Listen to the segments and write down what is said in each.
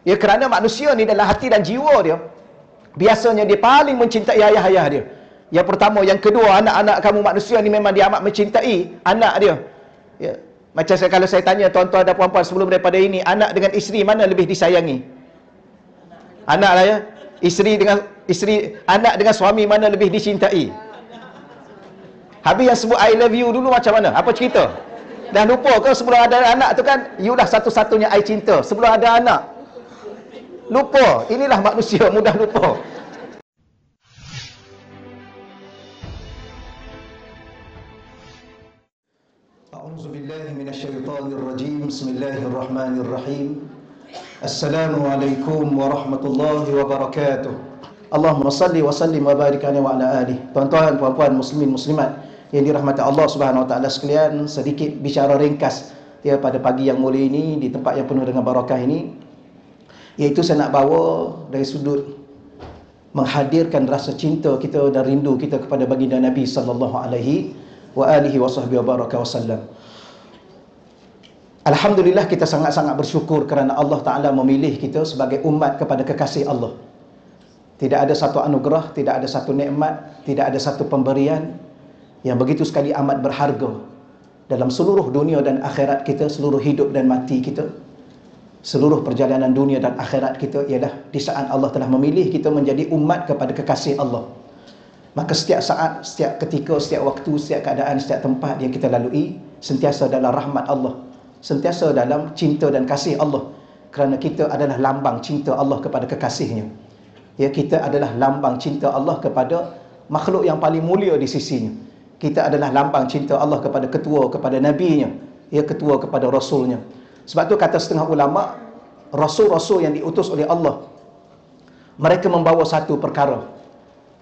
Ya, kerana manusia ni dalam hati dan jiwa dia, biasanya dia paling mencintai ayah-ayah dia. Yang pertama, yang kedua, anak-anak kamu manusia ni memang dia amat mencintai anak dia. Ya. Macam kalau saya tanya tuan-tuan dan puan-puan sebelum daripada ini, anak dengan isteri mana lebih disayangi? Anak lah ya. Anak dengan suami mana lebih dicintai? Habis yang sebut I love you dulu macam mana? Apa cerita? Dah lupa ke sebelum ada anak tu kan, you dah satu-satunya I cinta. Sebelum ada anak, lupa. Inilah manusia, mudah lupa. A'udzubillahi minasyaitonirrajim. Bismillahirrahmanirrahim. Assalamualaikum warahmatullahi wabarakatuh. Allahumma salli wa sallim wa barik alaihi wa ala alihi. Tuan-tuan, puan-puan, muslimin, muslimat yang dirahmati Allah Subhanahu wa taala sekalian, sedikit bicara ringkas ya pada pagi yang mulia ini di tempat yang penuh dengan barakah ini, iaitu saya nak bawa dari sudut menghadirkan rasa cinta kita dan rindu kita kepada baginda Nabi sallallahu alaihi wa alihi wasallam. Alhamdulillah, kita sangat-sangat bersyukur kerana Allah Ta'ala memilih kita sebagai umat kepada kekasih Allah. Tidak ada satu anugerah, tidak ada satu nikmat, tidak ada satu pemberian yang begitu sekali amat berharga dalam seluruh dunia dan akhirat kita, seluruh hidup dan mati kita, seluruh perjalanan dunia dan akhirat kita, ialah di saat Allah telah memilih kita menjadi umat kepada kekasih Allah. Maka setiap saat, setiap ketika, setiap waktu, setiap keadaan, setiap tempat yang kita lalui, sentiasa dalam rahmat Allah, sentiasa dalam cinta dan kasih Allah, kerana kita adalah lambang cinta Allah kepada kekasihnya. Ya, kita adalah lambang cinta Allah kepada makhluk yang paling mulia di sisinya. Kita adalah lambang cinta Allah kepada ketua, kepada nabinya, ya, ketua kepada rasulnya. Sebab tu kata setengah ulama, rasul-rasul yang diutus oleh Allah, mereka membawa satu perkara.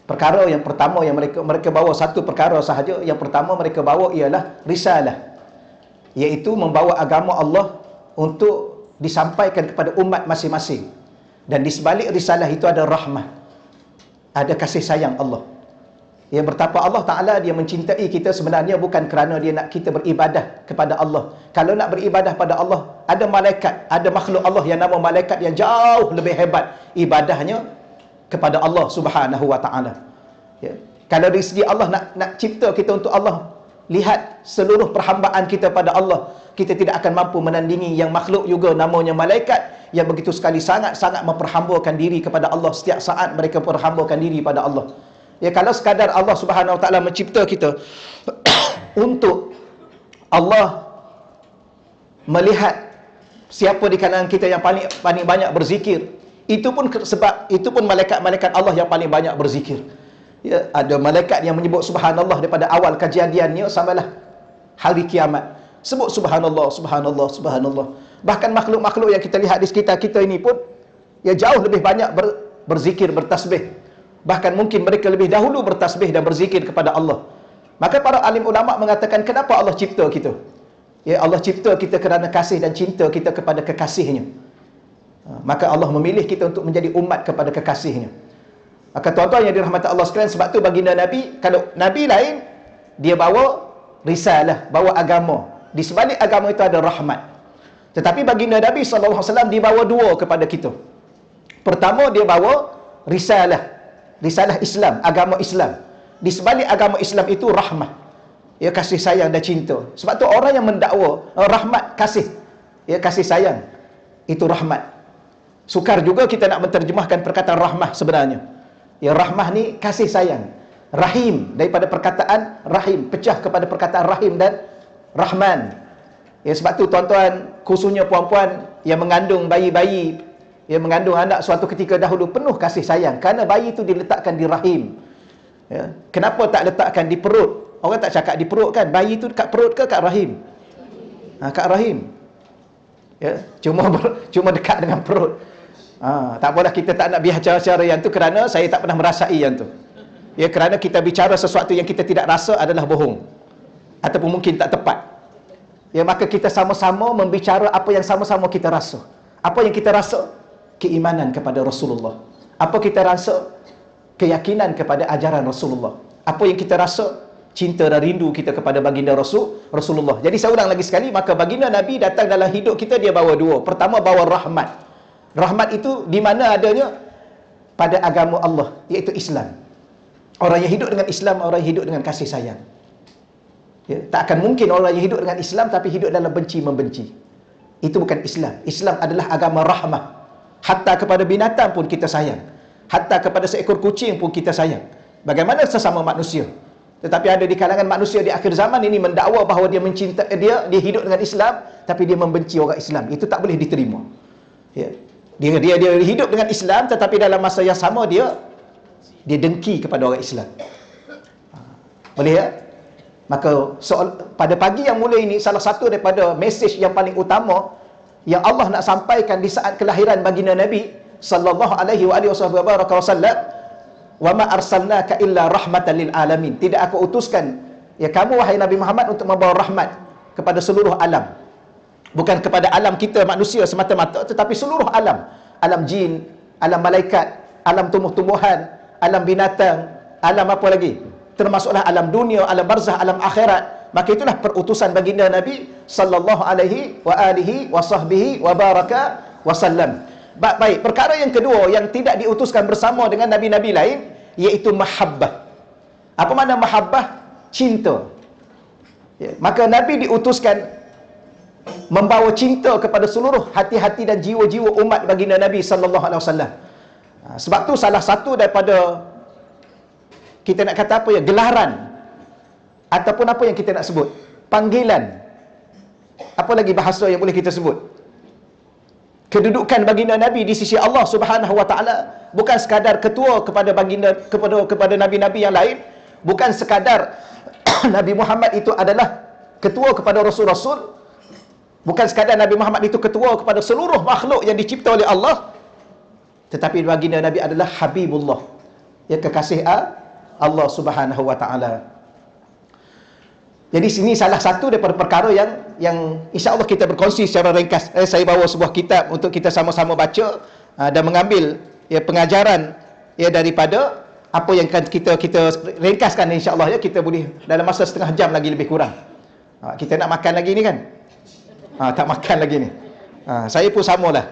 Perkara yang pertama yang mereka bawa satu perkara sahaja. Yang pertama mereka bawa ialah risalah, iaitu membawa agama Allah untuk disampaikan kepada umat masing-masing. Dan di sebalik risalah itu ada rahmah, ada kasih sayang Allah. Ya, betapa Allah Ta'ala dia mencintai kita sebenarnya bukan kerana dia nak kita beribadah kepada Allah. Kalau nak beribadah pada Allah, ada malaikat, ada makhluk Allah yang nama malaikat yang jauh lebih hebat ibadahnya kepada Allah Subhanahu wa Ta'ala. Ya. Kalau dari segi Allah nak cipta kita untuk Allah, lihat seluruh perhambaan kita pada Allah, kita tidak akan mampu menandingi yang makhluk juga namanya malaikat, yang begitu sekali sangat-sangat memperhambakan diri kepada Allah. Setiap saat mereka perhambakan diri pada Allah. Ya, kalau sekadar Allah Subhanahu wa Ta'ala mencipta kita untuk Allah melihat siapa di kalangan kita yang paling banyak berzikir, itu pun malaikat-malaikat Allah yang paling banyak berzikir. Ya, ada malaikat yang menyebut subhanallah daripada awal kejadiannya sampailah hari kiamat. Sebut subhanallah, subhanallah, subhanallah. Bahkan makhluk-makhluk yang kita lihat di sekitar kita ini pun ya jauh lebih banyak berzikir, bertasbih. Bahkan mungkin mereka lebih dahulu bertasbih dan berzikir kepada Allah. Maka para alim ulama mengatakan, kenapa Allah cipta kita? Ya, Allah cipta kita kerana kasih dan cinta kita kepada kekasihnya. Maka Allah memilih kita untuk menjadi umat kepada kekasihnya. Maka tuan-tuan yang dirahmati Allah sekalian, sebab tu baginda Nabi, kalau Nabi lain, dia bawa risalah, bawa agama. Di sebalik agama itu ada rahmat. Tetapi baginda Nabi SAW dibawa dua kepada kita. Pertama, dia bawa risalah, risalah Islam, agama Islam. Di sebalik agama Islam itu rahmat, ya, kasih sayang dan cinta. Sebab tu orang yang mendakwa rahmat, kasih, ya, kasih sayang, itu rahmat. Sukar juga kita nak menterjemahkan perkataan rahmah sebenarnya. Ya, rahmah ni kasih sayang. Rahim, daripada perkataan rahim, pecah kepada perkataan rahim dan rahman. Ya, sebab tu tuan-tuan, khususnya puan-puan yang mengandung bayi-bayi, yang mengandung anak suatu ketika dahulu, penuh kasih sayang, kerana bayi itu diletakkan di rahim. Ya, kenapa tak letakkan di perut? Orang tak cakap di perut kan? Bayi itu kat perut ke kat rahim? Kat rahim. Ya, cuma dekat dengan perut. Tak apalah, kita tak nak bicara yang tu kerana saya tak pernah merasai yang tu. Ya, kerana kita bicara sesuatu yang kita tidak rasa adalah bohong, ataupun mungkin tak tepat. Ya, maka kita sama-sama membicara apa yang sama-sama kita rasa. Apa yang kita rasa? Keimanan kepada Rasulullah. Apa kita rasa? Keyakinan kepada ajaran Rasulullah. Apa yang kita rasa? Cinta dan rindu kita kepada baginda Rasulullah. Jadi saya ulang lagi sekali, maka baginda Nabi datang dalam hidup kita, dia bawa dua. Pertama, bawa rahmat. Rahmat itu di mana adanya? Pada agama Allah, iaitu Islam. Orang yang hidup dengan Islam, orang yang hidup dengan kasih sayang. Ya, tak akan mungkin orang yang hidup dengan Islam tapi hidup dalam benci membenci. Itu bukan Islam. Islam adalah agama rahmah. Hatta kepada binatang pun kita sayang. Hatta kepada seekor kucing pun kita sayang. Bagaimana sesama manusia? Tetapi ada di kalangan manusia di akhir zaman ini mendakwa bahawa dia mencintai dia hidup dengan Islam tapi dia membenci orang Islam. Itu tak boleh diterima. Ya. Dia hidup dengan Islam tetapi dalam masa yang sama dia dengki kepada orang Islam. Boleh ya? Maka pada pagi yang mulia ini, salah satu daripada mesej yang paling utama yang Allah nak sampaikan di saat kelahiran baginda Nabi sallallahu alaihi wasallam, wa ma arsalnaka illa rahmatan lil alamin. Tidak aku utuskan ya kamu wahai Nabi Muhammad untuk membawa rahmat kepada seluruh alam. Bukan kepada alam kita manusia semata-mata, tetapi seluruh alam. Alam jin, alam malaikat, alam tumbuh-tumbuhan, alam binatang, alam apa lagi? Termasuklah alam dunia, alam barzah, alam akhirat. Maka itulah perutusan baginda Nabi sallallahu alaihi wa alihi wa sahbihi wa baraka wasallam. Baik, perkara yang kedua yang tidak diutuskan bersama dengan nabi-nabi lain, iaitu mahabbah. Apa makna mahabbah? Cinta. Ya, maka Nabi diutuskan membawa cinta kepada seluruh hati-hati dan jiwa-jiwa umat baginda Nabi sallallahu alaihi wasallam. Sebab tu salah satu daripada kita nak kata apa ya, gelaran ataupun apa yang kita nak sebut, panggilan, apa lagi bahasa yang boleh kita sebut, kedudukan baginda Nabi di sisi Allah Subhanahu wa taala bukan sekadar ketua kepada baginda kepada nabi-nabi yang lain, bukan sekadar Nabi Muhammad itu adalah ketua kepada rasul-rasul, bukan sekadar Nabi Muhammad itu ketua kepada seluruh makhluk yang dicipta oleh Allah, tetapi baginda Nabi adalah Habibullah, ya, kekasih Allah Subhanahu wa taala. Jadi sini salah satu daripada perkara yang insya-Allah kita berkongsi secara ringkas. Saya bawa sebuah kitab untuk kita sama-sama baca dan mengambil ya pengajaran ya daripada apa yang kita ringkaskan, insya-Allah ya. Kita boleh dalam masa setengah jam lagi lebih kurang. Kita nak makan lagi ni kan? Tak makan lagi ni. Saya pun samalah.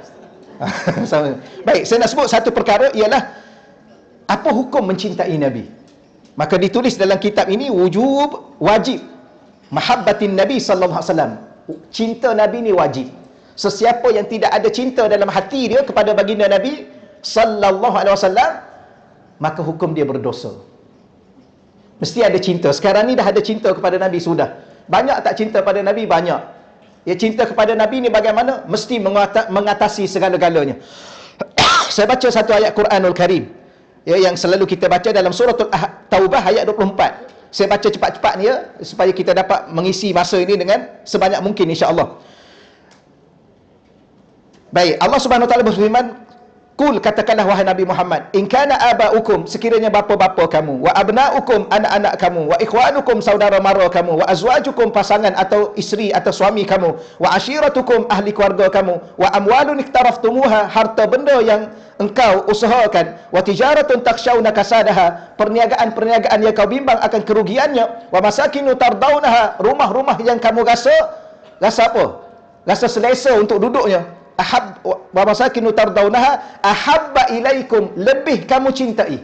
Sama. Baik, saya nak sebut satu perkara ialah apa hukum mencintai Nabi. Maka ditulis dalam kitab ini wajib mahabbatin Nabi sallallahu alaihi wasallam. Cinta Nabi ni wajib. Sesiapa yang tidak ada cinta dalam hati dia kepada baginda Nabi sallallahu alaihi wasallam, maka hukum dia berdosa. Mesti ada cinta. Sekarang ni dah ada cinta kepada Nabi sudah. Banyak tak cinta pada Nabi? Banyak. Ya, cinta kepada Nabi ni bagaimana? Mesti mengatasi segala-galanya. Saya baca satu ayat Quranul Karim ya, yang selalu kita baca dalam suratul Taubah ayat 24. Saya baca cepat-cepat ni ya, supaya kita dapat mengisi masa ini dengan sebanyak mungkin insya-Allah. Baik, Allah Subhanahu wa taala berfirman, "Qul," katakanlah wahai Nabi Muhammad, "In kana aba'ukum," sekiranya bapa-bapa kamu, "wa abna'ukum," anak-anak kamu, "wa ikhwanukum," saudara mara kamu, "wa azwajukum," pasangan atau isteri atau suami kamu, "wa ashiratukum," ahli keluarga kamu, "wa amwalun iktaraftumuha," harta benda yang engkau usahakan, "wa tijaratun takshawna kasadaha," perniagaan-perniagaan yang kau bimbang akan kerugiannya, "wa masakinu tardawnaha," rumah-rumah yang kamu rasa apa? Rasa selesa untuk duduknya. Wa masakinu tardawnaha ahabba ilaikum, lebih kamu cintai.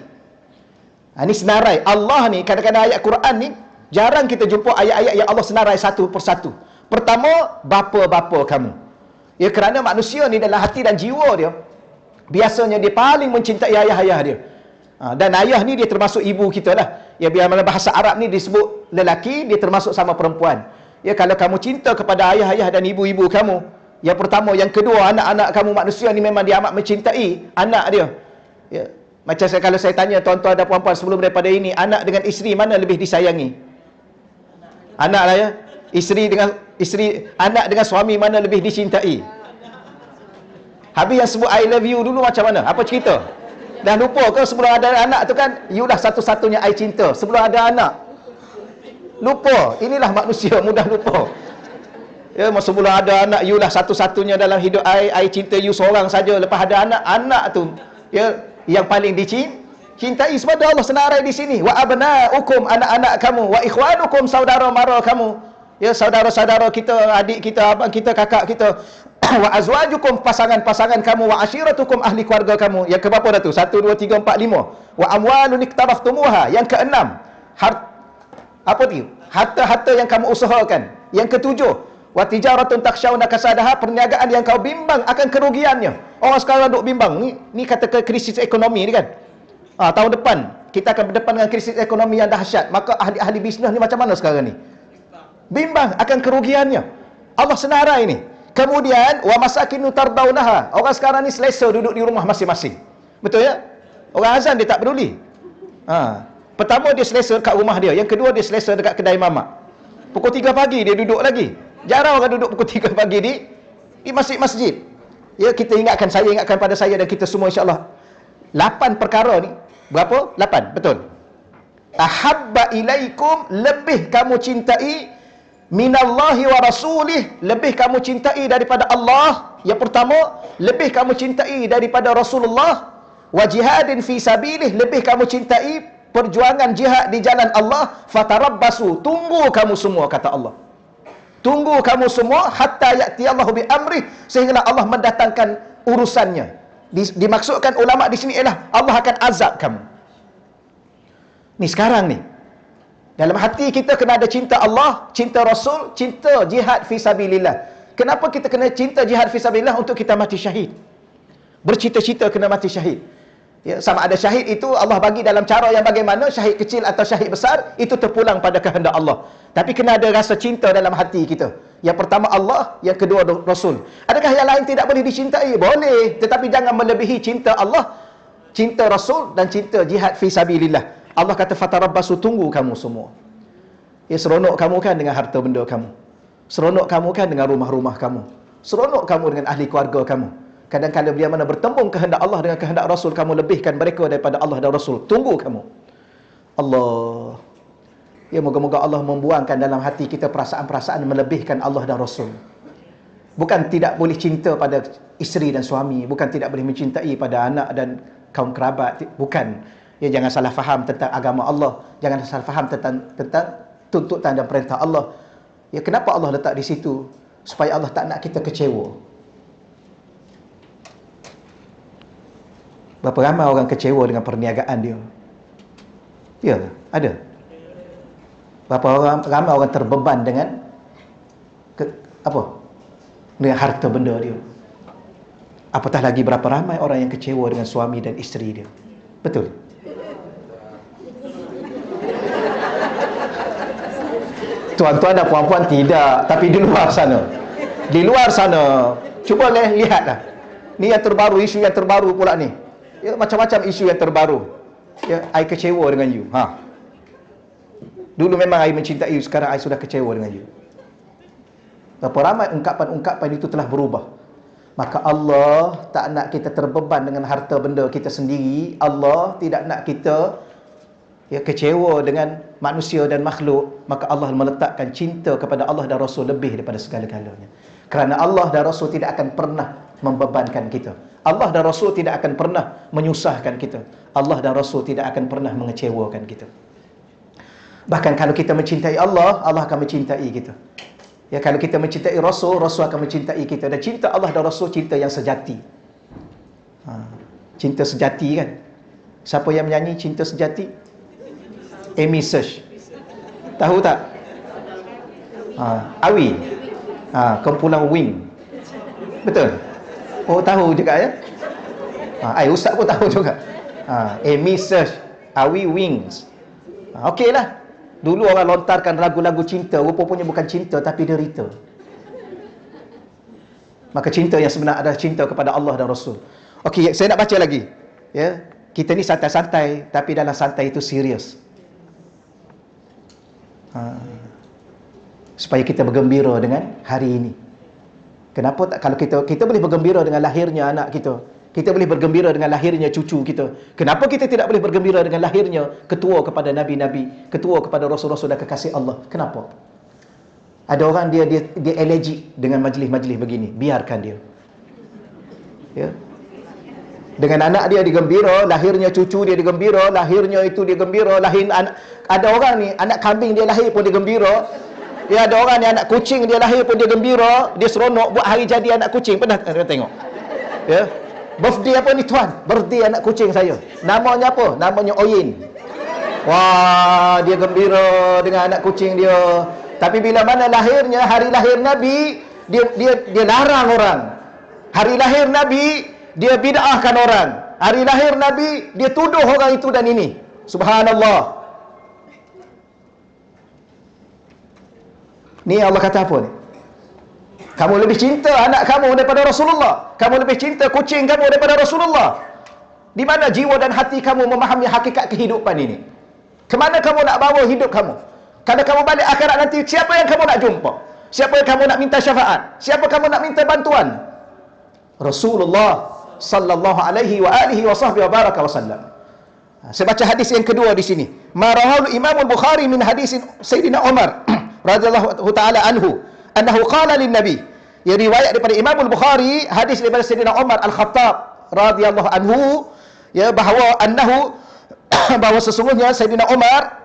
Ini senarai Allah ni. Kadang-kadang ayat Quran ni jarang kita jumpa ayat-ayat yang Allah senarai satu persatu. Pertama, bapa-bapa kamu. Ya, kerana manusia ni dalam hati dan jiwa dia biasanya dia paling mencintai ayah-ayah dia. Dan ayah ni dia termasuk ibu kita lah. Ya, biar mana bahasa Arab ni disebut lelaki, dia termasuk sama perempuan. Ya, kalau kamu cinta kepada ayah-ayah dan ibu-ibu kamu, yang pertama, yang kedua, anak-anak kamu manusia ni memang dia amat mencintai anak dia. Ya. Macam kalau saya tanya tuan-tuan dan puan-puan sebelum daripada ini, anak dengan isteri mana lebih disayangi? Anak lah ya. Anak dengan suami mana lebih dicintai? Habis yang sebut I love you dulu macam mana? Apa cerita? Dah lupa ke sebelum ada anak tu kan, you dah satu-satunya I cinta. Sebelum ada anak, lupa. Inilah manusia, mudah lupa. Ya, sebelum ada anak, you lah satu-satunya dalam hidup I cinta you seorang saja. Lepas ada anak tu ya yang paling dicintai. Sebab Allah senarai di sini, wa abna'ukum, anak-anak kamu, wa ikhwanukum, saudara mara kamu. Ya, saudara-saudara kita, adik kita, abang kita, kakak kita, Wa azwajukum, pasangan-pasangan kamu, wa ashiratukum, ahli keluarga kamu. Yang keberapa dah tu? 1 2 3 4 5. Wa amwalun iktaraftumuha. Yang keenam, apa tu? Harta-harta yang kamu usahakan. Yang ketujuh, wa tijaratun takshawna kasadaha, perniagaan yang kau bimbang akan kerugiannya. Orang sekarang duk bimbang. Ni kata ke krisis ekonomi ni kan. Tahun depan kita akan berdepan dengan krisis ekonomi yang dahsyat. Maka ahli-ahli bisnes ni macam mana sekarang ni? Bimbang akan kerugiannya. Allah senarai ni. Kemudian wa masakinu tardaunaha. Orang sekarang ni selesa duduk di rumah masing-masing. Betul ya? Orang azan dia tak peduli. Pertama dia selesa dekat rumah dia. Yang kedua dia selesa dekat kedai mamak. Pukul 3 pagi dia duduk lagi. Jarang orang duduk pukul 3 pagi di masjid. Ya, kita ingatkan, saya ingatkan pada saya dan kita semua insya-Allah. 8 perkara ni. Berapa? 8, betul. Ahabba ilaikum, lebih kamu cintai, minallahi wa rasulih, lebih kamu cintai daripada Allah. Yang pertama, lebih kamu cintai daripada Rasulullah. Wa jihadin fi sabilih, lebih kamu cintai perjuangan jihad di jalan Allah. Fatarabbasu, tunggu kamu semua, kata Allah. Tunggu kamu semua hatta ya'tiyallahu bi amrih, sehingga Allah mendatangkan urusannya. Dimaksudkan ulama di sini ialah Allah akan azab kamu. Ni sekarang ni. Dalam hati kita kena ada cinta Allah, cinta Rasul, cinta jihad fi sabilillah. Kenapa kita kena cinta jihad fi sabilillah? Untuk kita mati syahid. Bercita-cita kena mati syahid. Ya, sama ada syahid itu Allah bagi dalam cara yang bagaimana, syahid kecil atau syahid besar, itu terpulang pada kehendak Allah. Tapi kena ada rasa cinta dalam hati kita. Yang pertama Allah, yang kedua Rasul. Adakah yang lain tidak boleh dicintai? Boleh, tetapi jangan melebihi cinta Allah, cinta Rasul dan cinta jihad fi sabilillah. Allah kata fatarabbasu, tunggu kamu semua. Ya, seronok kamu kan dengan harta benda kamu. Seronok kamu kan dengan rumah-rumah kamu. Seronok kamu dengan ahli keluarga kamu. Kadang-kadang bila mana bertembung kehendak Allah dengan kehendak Rasul, kamu lebihkan mereka daripada Allah dan Rasul. Tunggu kamu. Allah. Ya, moga-moga Allah membuangkan dalam hati kita perasaan-perasaan melebihkan Allah dan Rasul. Bukan tidak boleh cinta pada isteri dan suami, bukan tidak boleh mencintai pada anak dan kaum kerabat, bukan. Ya, jangan salah faham tentang agama Allah, jangan salah faham tentang tuntutan dan perintah Allah. Ya, kenapa Allah letak di situ? Supaya Allah tak nak kita kecewa. Berapa ramai orang kecewa dengan perniagaan dia? Ya, ada. Berapa ramai orang terbeban dengan dengan harta benda dia. Apatah lagi berapa ramai orang yang kecewa dengan suami dan isteri dia. Betul? Tuan-tuan dan puan-puan tidak, tapi di luar sana. Di luar sana, cuba lihatlah. Ni yang terbaru, isu yang terbaru pula ni. Ya, macam-macam isu yang terbaru. Ya, I kecewa dengan you. Dulu memang I mencintai you, sekarang I sudah kecewa dengan you. Berapa ramai ungkapan-ungkapan itu telah berubah. Maka Allah tak nak kita terbeban dengan harta benda kita sendiri. Allah tidak nak kita kecewa dengan manusia dan makhluk. Maka Allah meletakkan cinta kepada Allah dan Rasul lebih daripada segala-galanya. Kerana Allah dan Rasul tidak akan pernah membebankan kita. Allah dan Rasul tidak akan pernah menyusahkan kita. Allah dan Rasul tidak akan pernah mengecewakan kita. Bahkan kalau kita mencintai Allah, Allah akan mencintai kita. Ya, kalau kita mencintai Rasul, Rasul akan mencintai kita. Dan cinta Allah dan Rasul cinta yang sejati. Cinta sejati kan? Siapa yang menyanyi cinta sejati? Amy Search. Tahu tak? Awi. Kumpulan Wing. Betul? Oh, tahu juga ya? Ustaz pun tahu juga. Amy Search, Awi Wings. Okeylah. Dulu orang lontarkan lagu-lagu cinta, rupanya bukan cinta tapi derita. Maka cinta yang sebenar adalah cinta kepada Allah dan Rasul. Okey, saya nak baca lagi. Ya, kita ni santai-santai, tapi dalam santai itu serius. Supaya kita bergembira dengan hari ini. Kenapa tak, kalau kita boleh bergembira dengan lahirnya anak kita, kita boleh bergembira dengan lahirnya cucu kita, kenapa kita tidak boleh bergembira dengan lahirnya ketua kepada nabi-nabi, ketua kepada rasul-rasul dan kekasih Allah? Kenapa? Ada orang dia allergic dengan majlis-majlis begini, biarkan dia. Ya. Dengan anak dia digembira, lahirnya cucu dia digembira, lahirnya itu dia gembira, ada orang ni anak kambing dia lahir pun digembira. Ya, ada orang ni anak kucing dia lahir pun dia gembira, dia seronok buat hari jadi anak kucing. Pernah tengok? Ya. Birthday apa ni tuan? Birthday anak kucing saya. Namanya apa? Namanya Oyin. Wah, dia gembira dengan anak kucing dia. Tapi bila mana lahirnya, hari lahir Nabi, dia larang orang. Hari lahir Nabi, dia bid'ahkan orang. Hari lahir Nabi, dia tuduh orang itu dan ini. Subhanallah. Ni Allah kata apa ni? Kamu lebih cinta anak kamu daripada Rasulullah. Kamu lebih cinta kucing kamu daripada Rasulullah. Di mana jiwa dan hati kamu memahami hakikat kehidupan ini? Kemana kamu nak bawa hidup kamu? Kalau kamu balik akhirat nanti, siapa yang kamu nak jumpa? Siapa yang kamu nak minta syafaat? Siapa kamu nak minta bantuan? Rasulullah sallallahu alaihi wa alihi wa sahbihi wa baraka wa sallam. Saya baca hadis yang kedua di sini. Marahul Imam Al-Bukhari min hadis Sayyidina Umar radhiyallahu taala anhu annahu qala lin nabi. Ya, riwayat daripada Imam Al-Bukhari, hadis daripada Sayyidina Umar Al-Khattab radhiyallahu anhu, ya, bahawa sesungguhnya Sayyidina Umar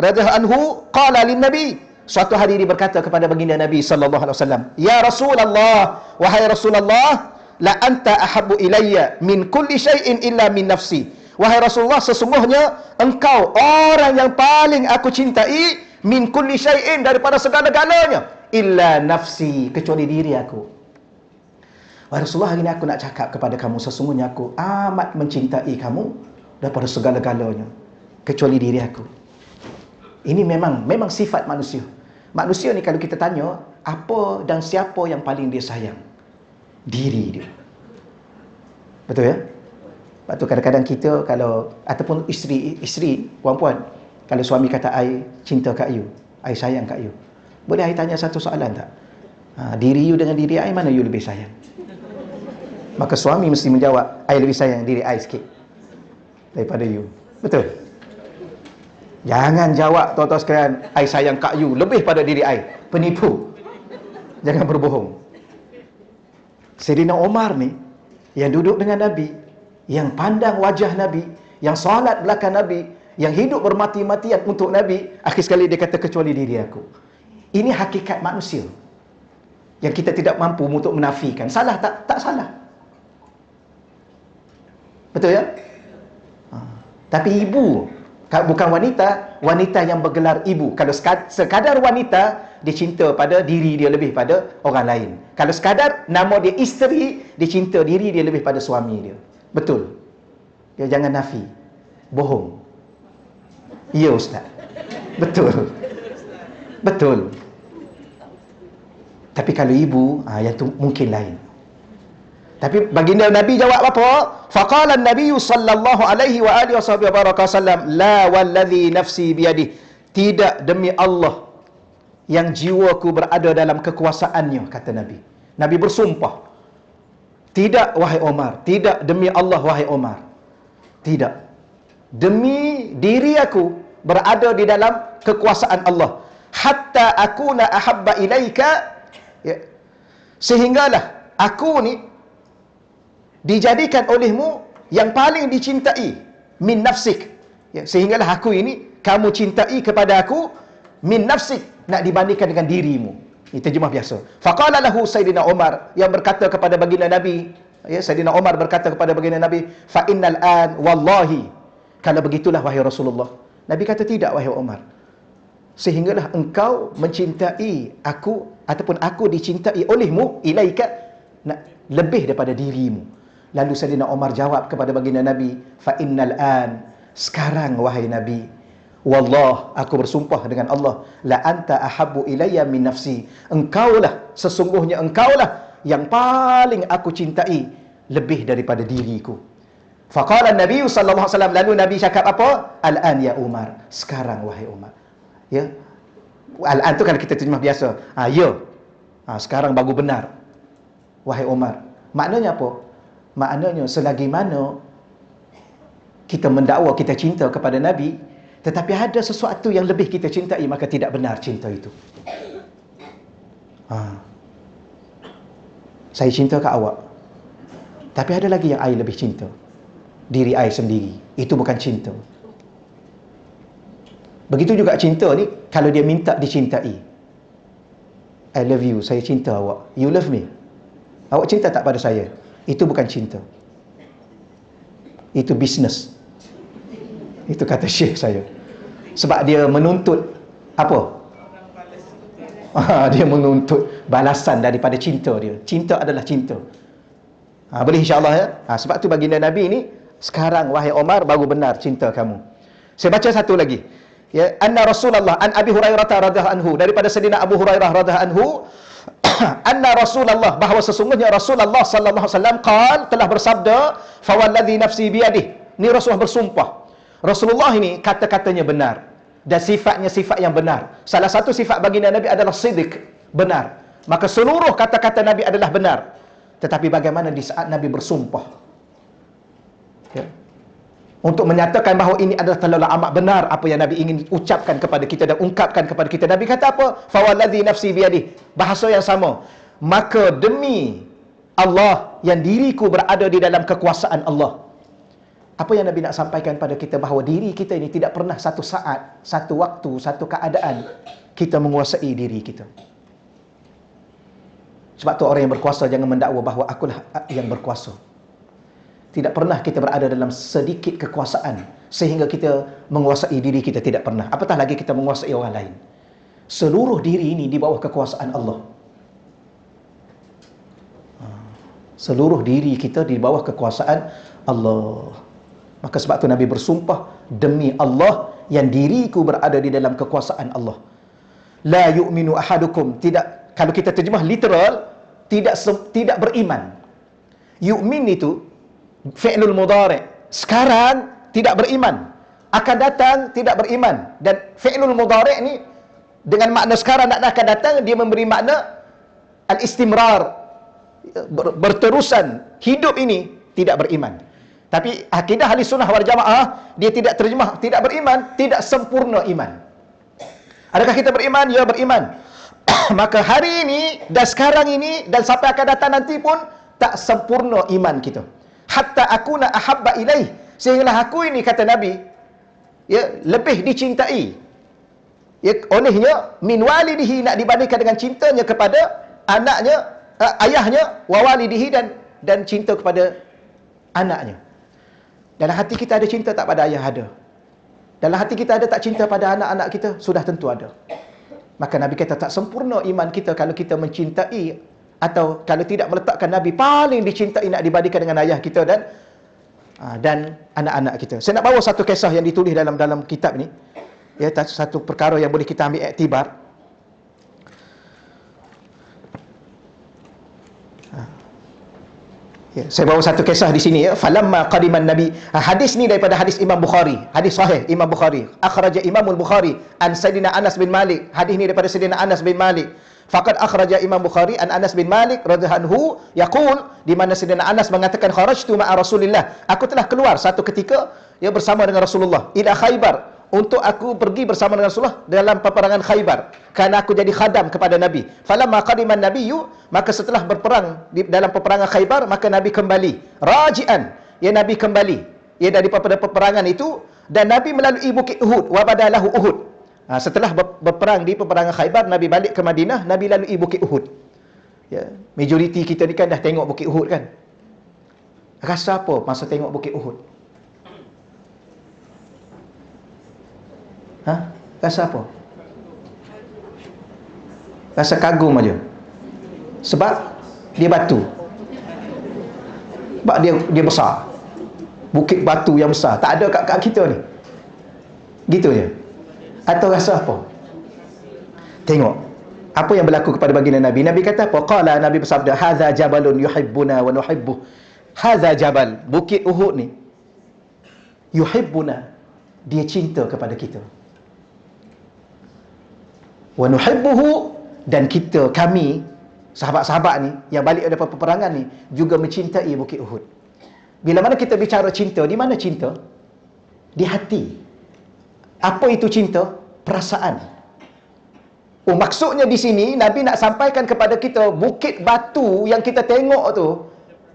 radhiyallahu anhu qala lin nabi, suatu hari dia berkata kepada baginda Nabi sallallahu alaihi wasallam, ya Rasulullah, wahai Rasulullah, la anta ahabbu ilayya min kulli syai'in illa min nafsi. Wahai Rasulullah, sesungguhnya engkau orang yang paling aku cintai min kulli syai'in, daripada segala-galanya, illa nafsi, kecuali diri aku. Wahai Rasulullah, hari ini aku nak cakap kepada kamu, sesungguhnya aku amat mencintai kamu daripada segala-galanya, kecuali diri aku. Ini memang sifat manusia. Manusia ni kalau kita tanya, apa dan siapa yang paling dia sayang? Diri dia. Betul ya? Sebab tu kadang-kadang kita kalau, ataupun isteri puan-puan, kalau suami kata, I cinta kat you, I sayang kat you, boleh I tanya satu soalan tak? Diri you dengan diri I, mana you lebih sayang? Maka suami mesti menjawab, I lebih sayang diri I sikit daripada you. Betul? Jangan jawab tuan-tuan sekalian, I sayang kat you lebih pada diri I. Penipu. Jangan berbohong. Sayyidina Umar ni, yang duduk dengan Nabi, yang pandang wajah Nabi, yang solat belakang Nabi, yang hidup bermati-matian untuk Nabi, akhir sekali dia kata, kecuali diri aku. Ini hakikat manusia yang kita tidak mampu untuk menafikan. Salah tak? Tak salah. Betul ya? Tapi ibu, bukan wanita yang bergelar ibu. Kalau sekadar wanita, dia cinta pada diri dia lebih pada orang lain. Kalau sekadar nama dia isteri, dia cinta diri dia lebih pada suami dia. Betul? Ya, jangan nafi. Bohong. Ya Ustaz. Betul. Betul. Tapi kalau ibu, yang tu mungkin lain. Tapi baginda Nabi jawab apa? Faqala an-nabiy sallallahu alaihi wa alihi wasallam, la wallazi nafsi biyadihi, tidak, demi Allah yang jiwaku berada dalam kekuasaannya, kata Nabi. Nabi bersumpah. Tidak wahai Umar, tidak, demi Allah wahai Umar. Tidak. Demi diri aku berada di dalam kekuasaan Allah. Hatta akuna ahabba ilaika, ya, sehinggalah aku ni dijadikan olehmu yang paling dicintai min nafsik, ya, sehinggalah aku ini kamu cintai kepada aku min nafsik, nak dibandingkan dengan dirimu. Ini terjemah biasa. Faqala lahu Sayyidina Umar, yang berkata kepada baginda Nabi, ya, Sayyidina Umar berkata kepada baginda Nabi, fa innal an wallahi, kalau begitulah wahai Rasulullah. Nabi kata, tidak wahai Umar, sehinggalah engkau mencintai aku, ataupun aku dicintai olehmu, ilaika, lebih daripada dirimu. Lalu Sayyidina Umar jawab kepada baginda Nabi, fa innal an, sekarang wahai Nabi, wallah, aku bersumpah dengan Allah, la anta ahabbu ilayya min nafsi, engkaulah, sesungguhnya engkaulah yang paling aku cintai lebih daripada diriku. Faqala Nabi sallallahu alaihi wasallam, lalu Nabi cakap apa? Al-an ya Umar, sekarang wahai Umar. Ya. Al-an tu kalau kita terjemah biasa, ya. Sekarang baru benar wahai Umar. Maknanya apa? Maknanya selagi mana kita mendakwa kita cinta kepada Nabi, tetapi ada sesuatu yang lebih kita cintai, maka tidak benar cinta itu. Saya cinta ke awak, tapi ada lagi yang I lebih cinta, diri I sendiri. Itu bukan cinta. Begitu juga cinta ni, kalau dia minta dicintai. I love you, saya cinta awak. You love me. Awak cinta tak pada saya? Itu bukan cinta. Itu bisnes. Itu kata syekh saya. Sebab dia menuntut apa? Dia menuntut balasan daripada cinta dia. Cinta adalah cinta. Boleh insya-Allah ya. Sebab tu baginda Nabi ni, sekarang wahai Omar baru benar cinta kamu. Saya baca satu lagi. Ya, anna Rasulullah an Abi Hurairah radhiyallahu anhu, daripada Sayyidina Abu Hurairah radhiyallahu anhu, anna Rasulullah, bahawa sesungguhnya Rasulullah sallallahu alaihi wasallam telah bersabda, fa wallazi nafsi biyadihi. Ni Rasulullah bersumpah. Rasulullah ini kata-katanya benar dan sifatnya sifat yang benar. Salah satu sifat baginda Nabi adalah sidq, benar. Maka seluruh kata-kata Nabi adalah benar. Tetapi bagaimana di saat Nabi bersumpah? Ya. Untuk menyatakan bahawa ini adalah terlalu amat benar apa yang Nabi ingin ucapkan kepada kita dan ungkapkan kepada kita. Nabi kata apa? Fa wallazi nafsi biyadihi. Bahasa yang sama. Maka demi Allah yang diriku berada di dalam kekuasaan Allah. Apa yang Nabi nak sampaikan pada kita, bahawa diri kita ini tidak pernah satu saat, satu waktu, satu keadaan kita menguasai diri kita. Sebab tu orang yang berkuasa jangan mendakwa bahawa akulah yang berkuasa. Tidak pernah kita berada dalam sedikit kekuasaan sehingga kita menguasai diri kita, tidak pernah. Apatah lagi kita menguasai orang lain. Seluruh diri ini di bawah kekuasaan Allah. Seluruh diri kita di bawah kekuasaan Allah. Maka sebab tu Nabi bersumpah, demi Allah yang diriku berada di dalam kekuasaan Allah. La yu'minu ahadukum, tidak, kalau kita terjemah literal, tidak beriman. Yu'min itu fi'lul mudhari'. Sekarang tidak beriman, akan datang tidak beriman. Dan fi'lul mudhari' ni dengan makna sekarang dan akan datang, dia memberi makna al-istimrar, berterusan. Hidup ini tidak beriman. Tapi akidah ahli sunnah wal jamaah, dia tidak terjemah tidak beriman, tidak sempurna iman. Adakah kita beriman? Ya, beriman. Maka hari ini dan sekarang ini dan sampai akan datang nanti pun tak sempurna iman kita. Hatta akuna ahabba ilaih, sehinggalah aku ini, kata Nabi, ya, lebih dicintai, ya, olehnya min walidihi, nak dibandingkan dengan cintanya kepada anaknya, ayahnya, wa walidihi, dan cinta kepada anaknya. Dalam hati kita ada cinta tak pada ayah? Ada. Dalam hati kita ada tak cinta pada anak-anak kita? Sudah tentu ada. Maka Nabi kata tak sempurna iman kita kalau kita mencintai, atau kalau tidak meletakkan Nabi paling dicintai nak dibandingkan dengan ayah kita dan anak-anak kita. Saya nak bawa satu kisah yang ditulis dalam kitab ni. Ya, satu perkara yang boleh kita ambil iktibar. Ya, saya bawa satu kisah di sini ya. Falamma qadiman Nabi. Hadis ni daripada hadis Imam Bukhari, hadis sahih Imam Bukhari. Akhraja Imamul Bukhari an Sayyidina Anas bin Malik. Hadis ni daripada Sayyidina Anas bin Malik. Faqad akhraja Imam Bukhari an Anas bin Malik radhiyallahu anhu yaqul, di mana Sayyidina Anas mengatakan, kharajtu ma'a Rasulillah, aku telah keluar satu ketika ya bersama dengan Rasulullah, ila Khaybar, untuk aku pergi bersama dengan Rasulullah dalam peperangan Khaybar, kerana aku jadi khadam kepada Nabi. Falamma qadiman nabiyyu, maka setelah berperang dalam peperangan Khaybar, maka Nabi kembali raji'an, ya, Nabi kembali ya daripada peperangan itu, dan Nabi melalui bukit Uhud, wa badalahu Uhud. Setelah berperang di peperangan Khaybar, Nabi balik ke Madinah, Nabi lalui bukit Uhud. Ya, majoriti kita ni kan dah tengok bukit Uhud kan. Rasa apa masa tengok bukit Uhud? Rasa apa? Rasa kagum aja. Sebab dia batu. Sebab dia besar. Bukit batu yang besar. Tak ada kat kita ni. Gitu je. Atau rasa apa? Tengok apa yang berlaku kepada baginda Nabi. Nabi kata apa? Qala, Nabi bersabda, hadza jabalun yuhibbuna wa nuhibbuh. Hadza jabal, bukit Uhud ni, yuhibbuna, dia cinta kepada kita. Wa nuhibbuhu, dan kita, kami, sahabat-sahabat ni yang balik daripada peperangan ni juga mencintai bukit Uhud. Bila mana kita bicara cinta, di mana cinta? Di hati. Apa itu cinta? Perasaan. Maksudnya di sini Nabi nak sampaikan kepada kita, bukit batu yang kita tengok tu,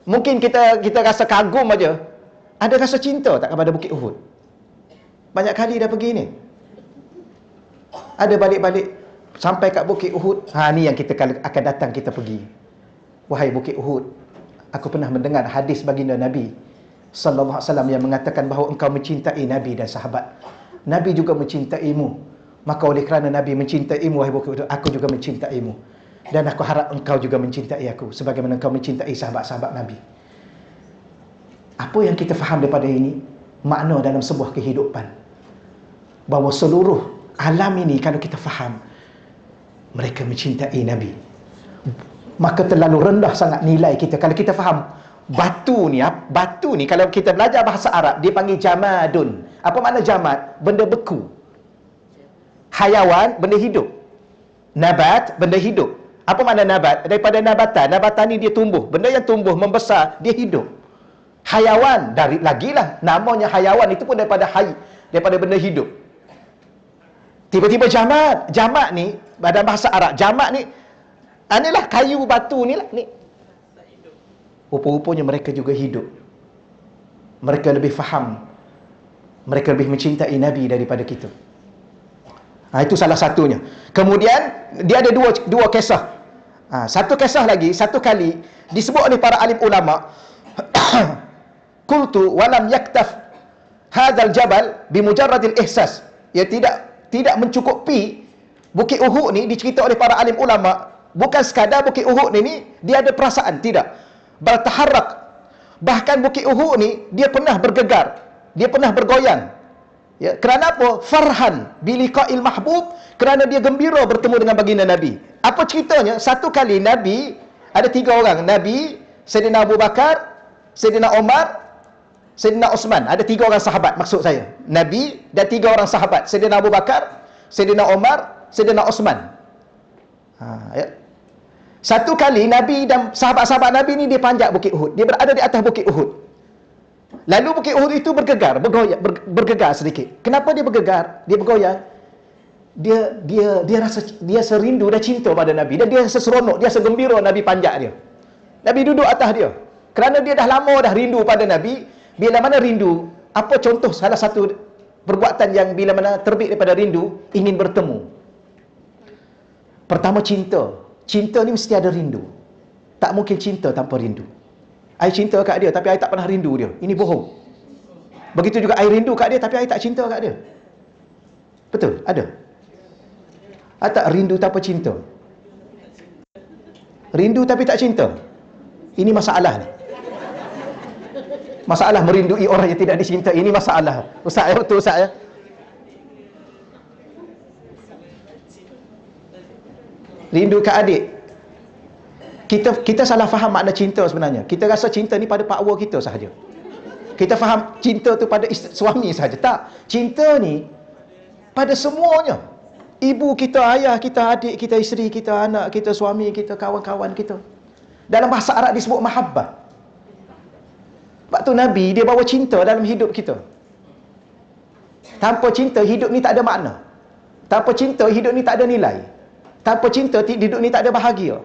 mungkin kita rasa kagum aja. Ada rasa cinta tak kepada bukit Uhud? Banyak kali dah pergi ni. Ada balik-balik Sampai kat Bukit Uhud, ni yang kita akan datang kita pergi. Wahai Bukit Uhud, aku pernah mendengar hadis baginda Nabi sallallahu alaihi wasallam yang mengatakan bahawa engkau mencintai Nabi dan sahabat. Nabi juga mencintaimu. Maka oleh kerana Nabi mencintaimu, wahai Bukit Uhud, aku juga mencintaimu. Dan aku harap engkau juga mencintai aku sebagaimana engkau mencintai sahabat-sahabat Nabi. Apa yang kita faham daripada ini? Makna dalam sebuah kehidupan. Bahawa seluruh alam ini kalau kita faham, mereka mencintai Nabi. Maka terlalu rendah sangat nilai kita kalau kita faham batu ni kalau kita belajar bahasa Arab dia panggil jamadun. Apa makna jamad? Benda beku. Hayawan, benda hidup. Nabat, benda hidup. Apa makna nabat? Daripada nabatan. Nabatan ni dia tumbuh. Benda yang tumbuh, membesar, dia hidup. Hayawan, dari lagilah namanya hayawan itu pun daripada daripada benda hidup. Tiba-tiba jamad. Jamad ni dalam bahasa Arab, jamad ni inilah kayu batu ni lah ni. Rupa-rupanya mereka juga hidup. Mereka lebih faham. Mereka lebih mencintai Nabi daripada kita. Itu salah satunya. Kemudian dia ada dua kisah. Satu kisah lagi, satu kali disebut oleh para alim ulama, qultu walam yaktaf hadzal jabal bimujarradil ihsas. Ya, tidak mencukupi Bukit Uhud ni dicerita oleh para alim ulama, bukan sekadar Bukit Uhud ni dia ada perasaan, tidak. Bertaharrak. Bahkan Bukit Uhud ni dia pernah bergegar, dia pernah bergoyang. Ya, kerana apa? Farhan biliqa'il mahbub, kerana dia gembira bertemu dengan baginda Nabi. Apa ceritanya? Satu kali Nabi, ada 3 orang. Nabi, Sayyidina Abu Bakar, Sayyidina Umar, Sayyidina Osman. Ada 3 orang sahabat maksud saya. Nabi dan 3 orang sahabat. Sayyidina Abu Bakar, Sayyidina Umar, Sayyidina Osman. Ya. Satu kali Nabi dan sahabat-sahabat Nabi ni dia panjat Bukit Uhud. Dia berada di atas Bukit Uhud. Lalu Bukit Uhud itu bergegar, bergegar sedikit. Kenapa dia bergegar? Dia bergoyang. Dia rasa dia serindu dan cinta pada Nabi, dan dia seseronok, dia segembira Nabi panjat dia. Nabi duduk atas dia. Kerana dia dah lama dah rindu pada Nabi. Bila mana rindu, apa contoh salah satu perbuatan yang bila mana terbit daripada rindu, ingin bertemu. Pertama, cinta. Cinta ni mesti ada rindu. Tak mungkin cinta tanpa rindu. I cinta kat dia tapi I tak pernah rindu dia. Ini bohong. Begitu juga I rindu kat dia tapi I tak cinta kat dia. Betul? Ada? I tak rindu tanpa cinta. Rindu tapi tak cinta. Ini masalah ni. Masalah merindui orang yang tidak dicinta. Ini masalah. Ustaz ya, betul Ustaz ya? Rindu kat adik. Kita salah faham makna cinta sebenarnya. Kita rasa cinta ni pada pakwa kita sahaja. Kita faham cinta tu pada suami sahaja. Tak. Cinta ni pada semuanya. Ibu kita, ayah kita, adik kita, isteri kita, anak kita, suami kita, kawan-kawan kita. Dalam bahasa Arab disebut mahabbah. Sebab tu Nabi dia bawa cinta dalam hidup kita. Tanpa cinta hidup ni tak ada makna. Tanpa cinta hidup ni tak ada nilai. Tanpa cinta hidup ni tak ada bahagia.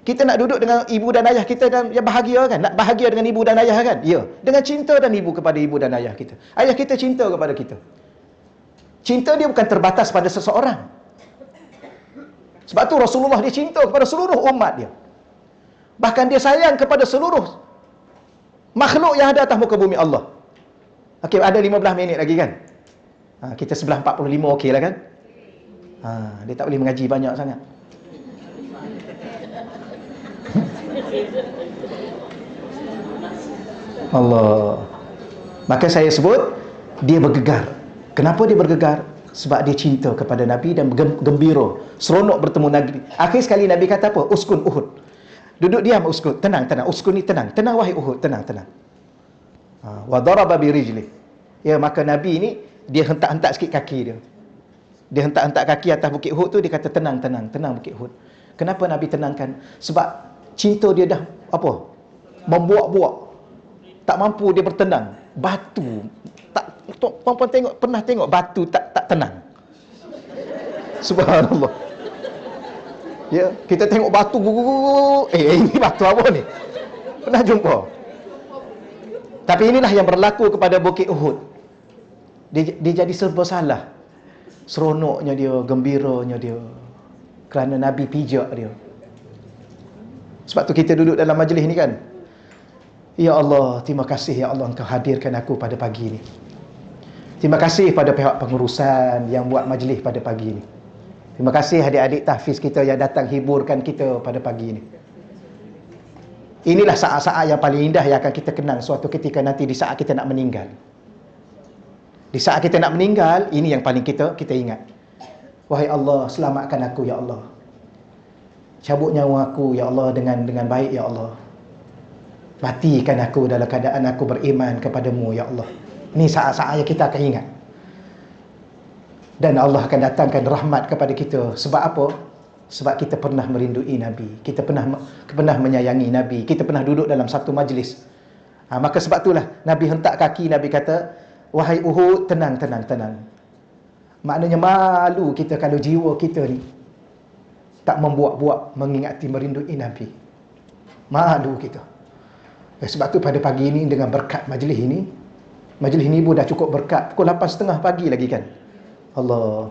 Kita nak duduk dengan ibu dan ayah kita dan yang bahagia kan? Nak bahagia dengan ibu dan ayah kan? Ya. Dengan cinta dan ibu kepada ibu dan ayah kita. Ayah kita cinta kepada kita. Cinta dia bukan terbatas pada seseorang. Sebab tu Rasulullah dia cinta kepada seluruh umat dia. Bahkan dia sayang kepada seluruh makhluk yang ada atas muka bumi Allah. Okey, ada 15 minit lagi kan? Kita sebelah 45 okey lah kan? Dia tak boleh mengaji banyak sangat. Allah. Maka saya sebut dia bergegar. Kenapa dia bergegar? Sebab dia cinta kepada Nabi dan gembira, seronok bertemu Nabi. Akhir sekali Nabi kata apa? Uskun Uhud. Duduk diam uskun, tenang. Uskun ni tenang. Tenang wahai Uhud, tenang. Wa daraba bi rijli. Ya, maka Nabi ni dia hentak-hentak sikit kaki dia. Dia hentak-hentak kaki atas Bukit Uhud tu, dia kata tenang Bukit Uhud. Kenapa Nabi tenangkan? Sebab cinta dia dah membuak-buak. Tak mampu dia bertenang. Batu tak, puan-puan pernah tengok batu tak tenang. Subhanallah. Ya, kita tengok batu ini batu apa ni? Pernah jumpa? Tapi inilah yang berlaku kepada Bukit Uhud. Dia jadi serba salah. Seronoknya dia, gembiranya dia. Kerana Nabi pijak dia. Sebab tu kita duduk dalam majlis ni kan. Ya Allah, terima kasih ya Allah Engkau hadirkan aku pada pagi ni. Terima kasih pada pihak pengurusan yang buat majlis pada pagi ni. Terima kasih adik-adik tahfiz kita yang datang hiburkan kita pada pagi ni. Inilah saat-saat yang paling indah yang akan kita kenal suatu ketika nanti di saat kita nak meninggal. Di saat kita nak meninggal, ini yang paling kita ingat. Wahai Allah, selamatkan aku ya Allah. Cabut nyawa aku ya Allah dengan baik ya Allah. Matikan aku dalam keadaan aku beriman kepadamu ya Allah. Ini saat-saat yang kita akan ingat. Dan Allah akan datangkan rahmat kepada kita. Sebab apa? Sebab kita pernah merindui Nabi. Kita pernah menyayangi Nabi. Kita pernah duduk dalam satu majlis. Maka sebab itulah Nabi hentak kaki, Nabi kata, wahai Uhud, tenang. Maknanya malu kita kalau jiwa kita ni tak membuat-buat mengingati merindui Nabi. Malu kita. Sebab tu pada pagi ini dengan berkat majlis ini pun dah cukup berkat. Pukul 8.30 pagi lagi kan. Allah.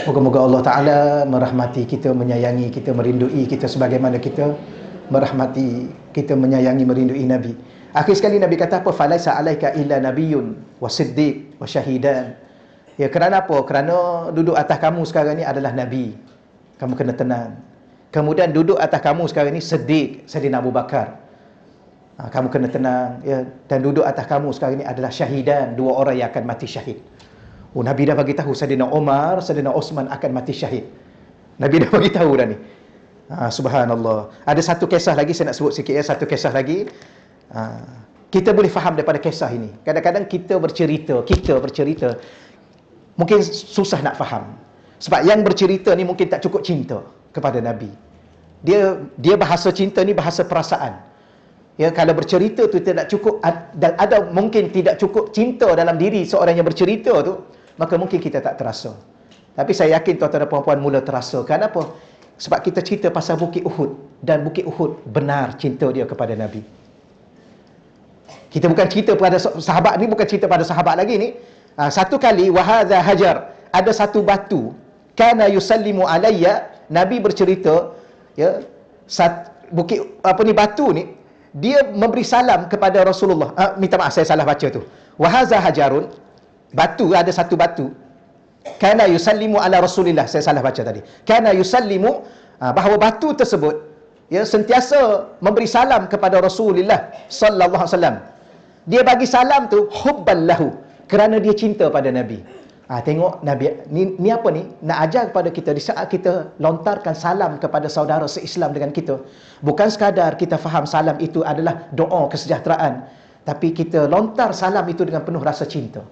Moga-moga Allah Ta'ala merahmati kita, menyayangi kita, merindui kita sebagaimana kita merahmati, kita menyayangi, merindui Nabi. Akhir sekali Nabi kata apa? Falaisa alaika illa nabiyyun wa siddiq wa syahidan. Ya, kerana apa? Kerana duduk atas kamu sekarang ni adalah Nabi. Kamu kena tenang. Kemudian duduk atas kamu sekarang ni Siddiq, Sayyidina Abu Bakar. Kamu kena tenang ya. Dan duduk atas kamu sekarang ni adalah syahidan, dua orang yang akan mati syahid. Nabi dah bagi tahu Sayyidina Umar, Sayyidina Osman akan mati syahid. Nabi dah bagi tahu dah ni. Subhanallah. Ada satu kisah lagi saya nak sebut sikit ya, satu kisah lagi. Kita boleh faham daripada kisah ini. Kadang-kadang kita bercerita mungkin susah nak faham. Sebab yang bercerita ni mungkin tak cukup cinta kepada Nabi. Dia bahasa cinta ni bahasa perasaan. Ya, kalau bercerita tu tidak cukup, dan ada mungkin tidak cukup cinta dalam diri seorang yang bercerita tu, maka mungkin kita tak terasa. Tapi saya yakin tuan-tuan dan puan-puan mula terasa. Kenapa? Sebab kita cerita pasal Bukit Uhud, dan Bukit Uhud benar cinta dia kepada Nabi. Kita bukan cerita pada sahabat ni, bukan cerita pada sahabat lagi ni. Satu kali wahadha hajar, ada satu batu, kana yusallimu alayya, Nabi bercerita ya, bukit batu ni dia memberi salam kepada Rasulullah. Minta maaf saya salah baca tu. Wahadha hajarun, batu, ada satu batu, kana yusallimu ala Rasulillah, saya salah baca tadi. Kana yusallimu, bahawa batu tersebut ya sentiasa memberi salam kepada Rasulullah sallallahu alaihi wasallam. Dia bagi salam tu hubban lahu, kerana dia cinta pada Nabi. Tengok Nabi ni apa ni? Nak ajar kepada kita di saat kita lontarkan salam kepada saudara se-Islam dengan kita, bukan sekadar kita faham salam itu adalah doa kesejahteraan, tapi kita lontar salam itu dengan penuh rasa cinta.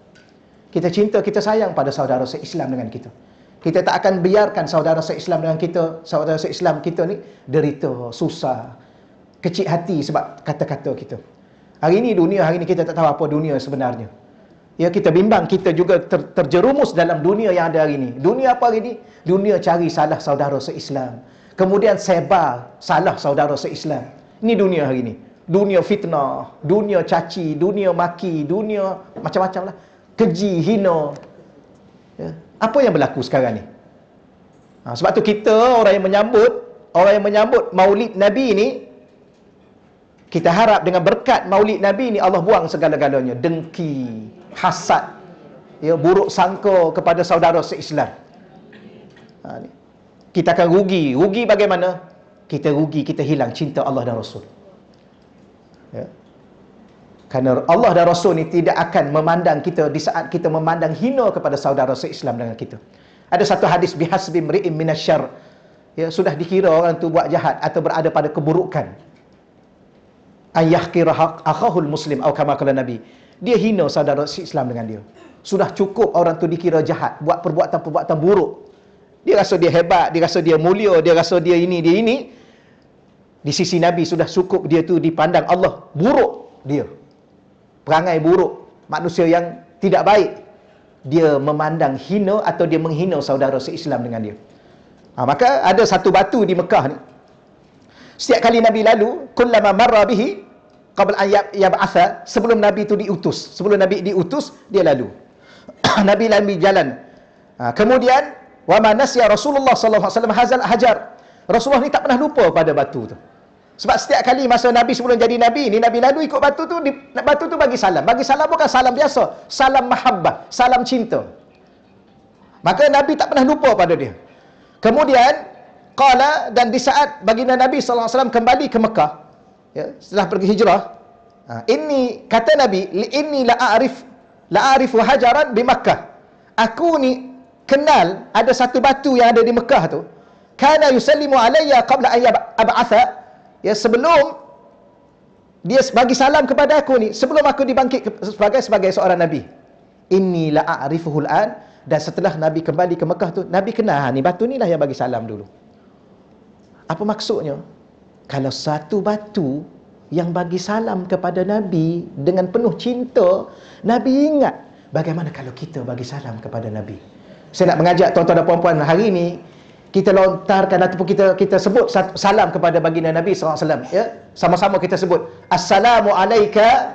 Kita cinta, kita sayang pada saudara se-Islam dengan kita. Kita tak akan biarkan saudara se-Islam dengan kita, saudara se-Islam kita ni derita, susah, kecil hati sebab kata-kata kita. Hari ni kita tak tahu apa dunia sebenarnya. Ya, kita bimbang, kita juga terjerumus dalam dunia yang ada hari ni. Dunia apa hari ni? Dunia cari salah saudara se-Islam, kemudian sebar salah saudara se-Islam. Ini dunia hari ni. Dunia fitnah, dunia caci, dunia maki, dunia macam-macam lah. Keji, hina. Ya. Apa yang berlaku sekarang ni? Sebab tu kita, orang yang menyambut maulid Nabi ni, kita harap dengan berkat maulid Nabi ni Allah buang segala-galanya. Dengki, hasad, ya, buruk sangka kepada saudara se-Islam. Kita akan rugi. Rugi bagaimana? Kita rugi, kita hilang cinta Allah dan Rasul. Ya. Kerana Allah dan Rasul ni tidak akan memandang kita di saat kita memandang hina kepada saudara se-Islam dengan kita. Ada satu hadis, bihasbi mri'in minasyarr, ya, sudah dikira orang tu buat jahat atau berada pada keburukan, ayyahqira akhahul muslim atau kama qala Nabi, dia hina saudara se-Islam dengan dia. Sudah cukup orang tu dikira jahat, buat perbuatan-perbuatan buruk. Dia rasa dia hebat, dia rasa dia mulia, dia rasa dia ini, dia ini. Di sisi Nabi sudah cukup dia tu dipandang Allah buruk dia. Perangai buruk, manusia yang tidak baik. Dia memandang hina atau dia menghina saudara se-Islam dengan dia. Maka ada satu batu di Mekah ni. Setiap kali Nabi lalu, kullama marra bihi qabla an yab'atha, sebelum Nabi itu diutus. Sebelum Nabi diutus, dia lalu. Nabi lalu jalan. Kemudian wa ma nasiya Rasulullah sallallahu alaihi wasallam hazal hajar. Rasulullah ni tak pernah lupa pada batu tu. Sebab setiap kali masa Nabi sebelum jadi Nabi ni, Nabi lalu ikut batu tu, batu tu bagi salam. Bagi salam bukan salam biasa, salam mahabbah, salam cinta. Maka Nabi tak pernah lupa pada dia. Kemudian qala, dan di saat baginda Nabi sallallahu alaihi wasallam kembali ke Mekah, ya, setelah pergi hijrah, ini kata Nabi, inni la a'rifu hajaran di Makkah. Aku ni kenal ada satu batu yang ada di Mekah tu. Kana yusallimu alayya qabla an ab'atha, ya, sebelum dia bagi salam kepada aku ni, sebelum aku dibangkit sebagai seorang Nabi. Inni la a'rifuhul an, dan setelah Nabi kembali ke Mekah tu, Nabi kenal, ni batu ni lah yang bagi salam dulu. Apa maksudnya? Kalau satu batu yang bagi salam kepada Nabi dengan penuh cinta, Nabi ingat, bagaimana kalau kita bagi salam kepada Nabi? Saya nak mengajak tuan-tuan dan puan-puan hari ini, kita lontarkan ataupun kita sebut salam kepada baginda Nabi SAW, ya? Sama-sama kita sebut, Assalamu alayka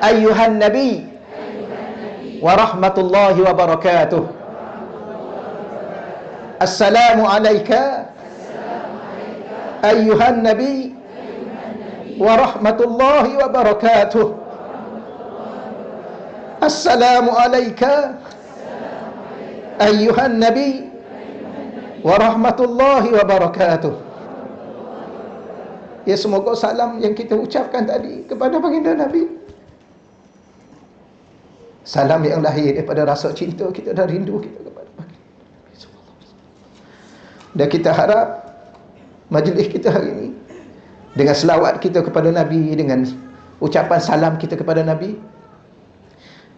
ayyuhan Nabi wa rahmatullahi wa barakatuh. Assalamu alayka ayyuhan Nabi wa rahmatullahi wa barakatuh. Assalamu alayka ayyuhan Nabi wa rahmatullahi wa barakatuh. Ya, semoga salam yang kita ucapkan tadi kepada baginda Nabi, salam yang lahir daripada rasa cinta kita dan rindu kita kepada baginda Nabi. Dan kita harap majlis kita hari ini, dengan selawat kita kepada Nabi, dengan ucapan salam kita kepada Nabi,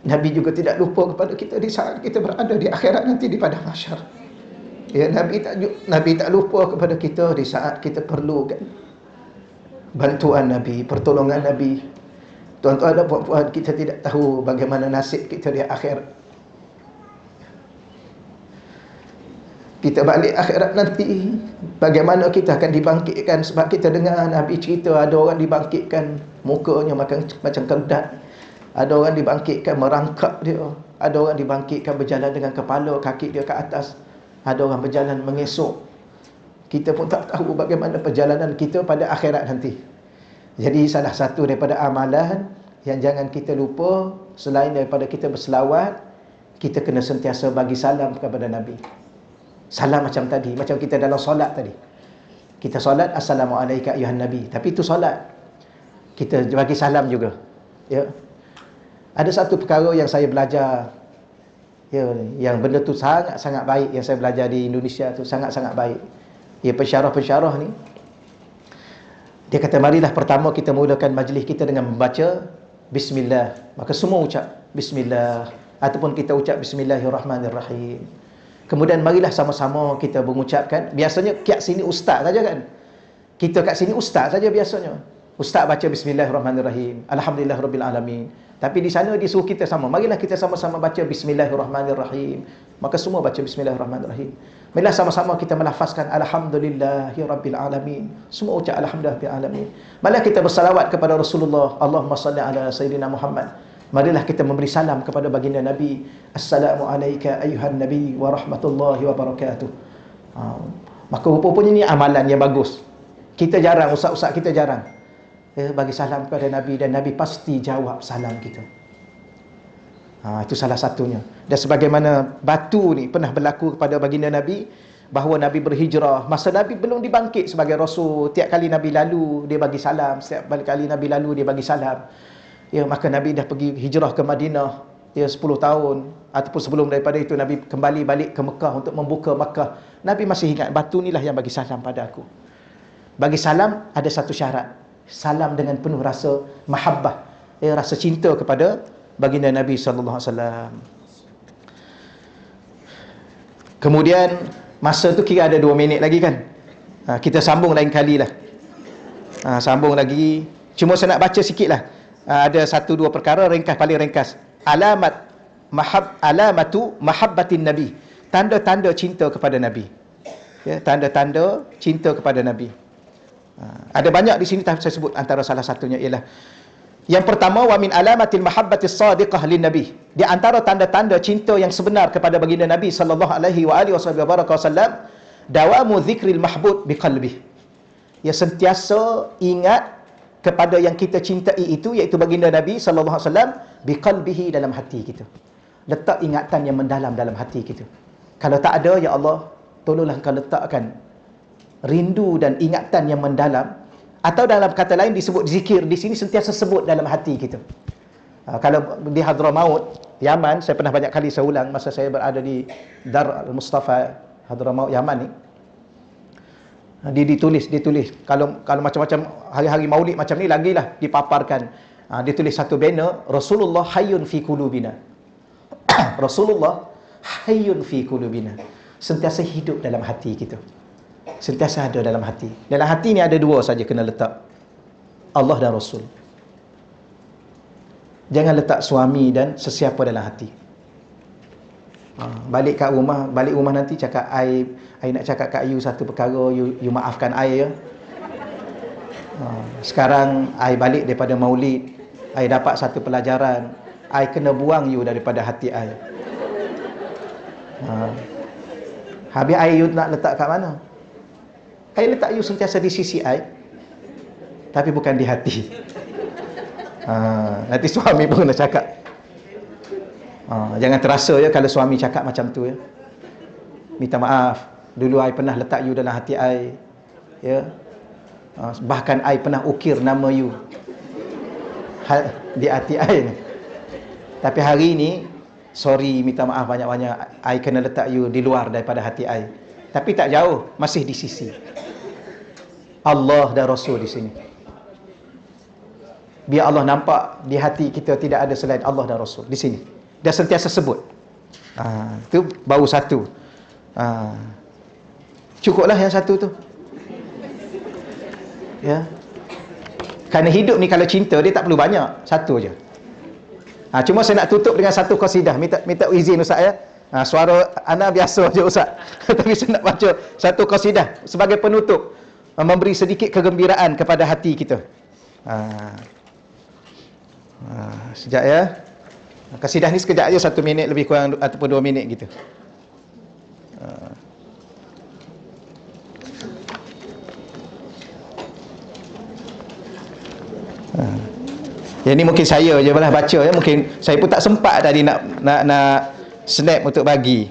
Nabi juga tidak lupa kepada kita di saat kita berada di akhirat nanti di padang mahsyar. Ya, Nabi tak lupa kepada kita di saat kita perlukan bantuan Nabi, pertolongan Nabi. Tuan-tuan dan puan-puan, kita tidak tahu bagaimana nasib kita di akhirat. Kita balik akhirat nanti, bagaimana kita akan dibangkitkan. Sebab kita dengar Nabi cerita, ada orang dibangkitkan mukanya macam kedat, ada orang dibangkitkan merangkak dia, ada orang dibangkitkan berjalan dengan kepala kaki dia ke atas, ada orang berjalan mengesok. Kita pun tak tahu bagaimana perjalanan kita pada akhirat nanti. Jadi salah satu daripada amalan yang jangan kita lupa, selain daripada kita berselawat, kita kena sentiasa bagi salam kepada Nabi. Salam macam tadi, macam kita dalam solat tadi. Kita solat, Assalamualaikum ayuhan Nabi. Tapi itu solat, kita bagi salam juga. Ya. Ada satu perkara yang saya belajar, ya, yang benda tu sangat-sangat baik, yang saya belajar di Indonesia tu sangat-sangat baik. Ya, pensyarah-pensyarah ni, dia kata, marilah pertama kita mulakan majlis kita dengan membaca Bismillah. Maka semua ucap Bismillah, ataupun kita ucap Bismillahirrahmanirrahim. Kemudian marilah sama-sama kita mengucapkan, biasanya kat sini ustaz saja kan, kita kat sini ustaz saja biasanya. Ustaz baca Bismillahirrahmanirrahim, Alhamdulillahirabbil alamin. Tapi di sana dia suruh kita sama, marilah kita sama-sama baca Bismillahirrahmanirrahim. Maka semua baca Bismillahirrahmanirrahim. Marilah sama-sama kita melafazkan Alhamdulillahirabbil alamin. Semua ucap Alhamdulillahirabbil alamin. Marilah kita bersalawat kepada Rasulullah, Allahumma salli ala sayyidina Muhammad. Marilah kita memberi salam kepada baginda Nabi, Assalamu alayka ayyuhan Nabi wa rahmatullahi wa barakatuh. Maka rupanya ni amalan yang bagus. Kita jarang, ustaz-ustaz kita jarang, ya, bagi salam kepada Nabi, dan Nabi pasti jawab salam kita. Itu salah satunya. Dan sebagaimana batu ni pernah berlaku kepada baginda Nabi, bahawa Nabi berhijrah, masa Nabi belum dibangkit sebagai Rasul, tiap kali Nabi lalu dia bagi salam, setiap kali Nabi lalu dia bagi salam. Ya, maka Nabi dah pergi hijrah ke Madinah, ya, 10 tahun ataupun sebelum daripada itu Nabi kembali balik ke Mekah untuk membuka Mekah. Nabi masih ingat batu inilah yang bagi salam pada aku. Bagi salam ada satu syarat, salam dengan penuh rasa mahabbah, ya, rasa cinta kepada baginda Nabi sallallahu alaihi wasallam. Kemudian masa tu kira ada 2 minit lagi kan. Kita sambung lain kali lah. Sambung lagi. Cuma saya nak baca sikit lah. Ada 1-2 perkara ringkas, paling ringkas. Alamatu mahabbatin Nabi. Tanda-tanda cinta kepada Nabi. Ya, tanda-tanda cinta kepada Nabi. Ada banyak di sini, tapi saya sebut antara salah satunya ialah yang pertama, wa min alamatil mahabbatis sadiqah lin nabi. Di antara tanda-tanda cinta yang sebenar kepada baginda Nabi sallallahu alaihi wasallam, dawamu dzikril mahbub biqalbih. Ya, sentiasa ingat kepada yang kita cintai itu, iaitu baginda Nabi sallallahu alaihi wasallam, biqalbihi, dalam hati kita. Letak ingatan yang mendalam dalam hati kita. Kalau tak ada, ya Allah, tolonglah Engkau letakkan rindu dan ingatan yang mendalam, atau dalam kata lain disebut zikir di sini, sentiasa sebut dalam hati kita. Kalau di Hadramaut, Yaman, saya pernah banyak kali saya ulang masa saya berada di Dar Al-Mustafa Hadramaut Yaman ni. Ditulis kalau macam-macam hari-hari Maulid macam ni lagilah dipaparkan. Ditulis satu banner, Rasulullah hayyun fi qulubina. Rasulullah hayyun fi qulubina, sentiasa hidup dalam hati kita. Sentiasa ada dalam hati. Dalam hati ni ada dua saja kena letak, Allah dan Rasul. Jangan letak suami dan sesiapa dalam hati. Balik rumah nanti cakap, I nak cakap kat you satu perkara, you maafkan I ya. Sekarang I balik daripada Maulid, I dapat satu pelajaran, I kena buang you daripada hati I. Habis I you nak letak kat mana? I letak you sentiasa di sisi I, tapi bukan di hati. Nanti suami pun nak cakap. Jangan terasa ya kalau suami cakap macam tu ya. Minta maaf, dulu I pernah letak you dalam hati I ya. Bahkan I pernah ukir nama you di hati I ni. Tapi hari ni, sorry, minta maaf banyak-banyak, I kena letak you di luar daripada hati I. Tapi tak jauh, masih di sisi Allah dan Rasul di sini. Biar Allah nampak di hati kita tidak ada selain Allah dan Rasul di sini. Dia sentiasa sebut. Itu baru satu. Cukuplah yang satu tu. Ya. Kerana hidup ni kalau cinta dia tak perlu banyak, satu je. Cuma saya nak tutup dengan satu qasidah. Minta izin Ustaz ya. Suara ana biasa je Ustaz. Tapi saya nak baca satu qasidah sebagai penutup, memberi sedikit kegembiraan kepada hati kita. Sekejap ya. Qasidah ni sekejap aja, 1 minit lebih kurang ataupun 2 minit gitu. Yang ni mungkin saya je malah baca ya, mungkin saya pun tak sempat tadi nak snap untuk bagi.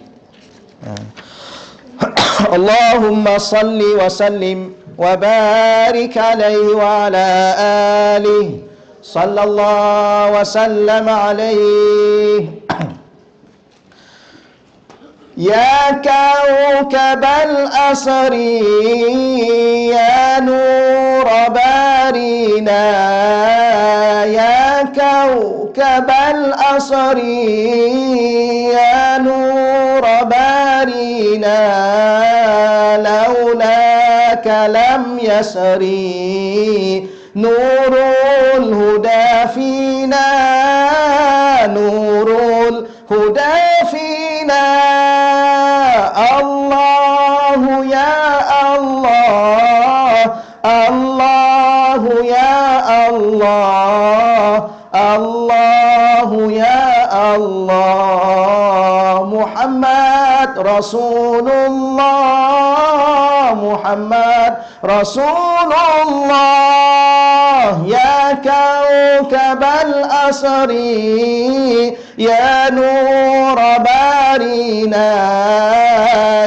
Allahumma salli wa sallim wa barik alaihi wa ala alihi sallallahu wa sallam alaihi. Ya kawkabal asri ya nur barina, ya kawkabal asri ya nur barina, laulaka lam yasri nurul huda fina, nurul huda fina. Allahu ya Allah, Allahu ya Allah, Allahu ya Allah. Muhammad Rasulullah, Muhammad Rasulullah. Ya kawkabal asri ya nur barina,